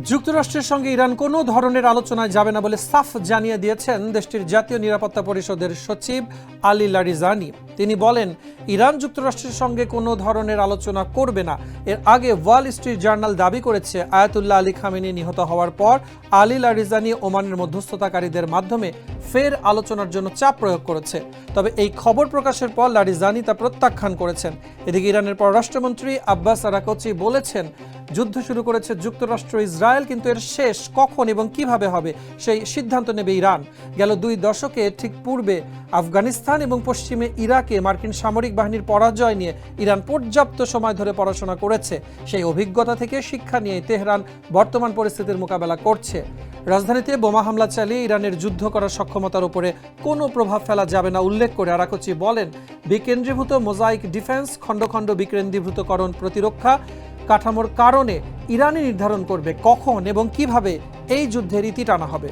যুক্তরাষ্ট্রের সঙ্গে ইরান কোনো ধরনের আলোচনায় যাবে না বলে সাফ জানিয়ে দিয়েছেন দেশটির জাতীয় নিরাপত্তা পরিষদের সচিব আলী লারিজানি। তিনি বলেন, ইরান যুক্তরাষ্ট্রের সঙ্গে কোনো ধরনের আলোচনা করবে না। এর আগে ওয়াল স্ট্রিট জার্নাল দাবি করেছে, আয়াতুল্লাহ আলী খামেনি নিহত হওয়ার পর আলী লারিজানি ওমানের মধ্যস্থতাকারীদের মাধ্যমে ফের আলোচনার জন্য চাপ প্রয়োগ করেছে। তবে এই খবর প্রকাশের পর লারিজানি তা প্রত্যাখ্যান করেছেন। এদিকে ইরানের পররাষ্ট্রমন্ত্রী আব্বাস আরাকচি বলেছেন, যুদ্ধ শুরু করেছে যুক্তরাষ্ট্র ইসরায়েল, কিন্তু এর শেষ কখন এবং কিভাবে হবে সেই সিদ্ধান্ত নেবে ইরান। গেল 2 দশকে ঠিক পূর্বে আফগানিস্তান এবং পশ্চিমে ইরাকে মার্কিন সামরিক বাহিনীর পরাজয় নিয়ে ইরান পর্যাপ্ত সময় ধরে পড়াশোনা করেছে। সেই অভিজ্ঞতা থেকে শিক্ষা নিয়ে তেহরান বর্তমান পরিস্থিতির মোকাবেলা করছে। রাজধানীতে বোমা হামলা চালিয়ে ইরানের যুদ্ধ করার সক্ষমতার উপরে কোনো প্রভাব ফেলা যাবে না উল্লেখ করে আরাকচি বলেন, বিকেন্দ্রীভূত মোজাইক ডিফেন্স, খণ্ড খণ্ড বিকেন্দ্রীভূতকরণ প্রতিরক্ষা কাঠামোর কারণে ইরানই নির্ধারণ করবে কখন এবং কিভাবে এই যুদ্ধের ইতি টানা হবে।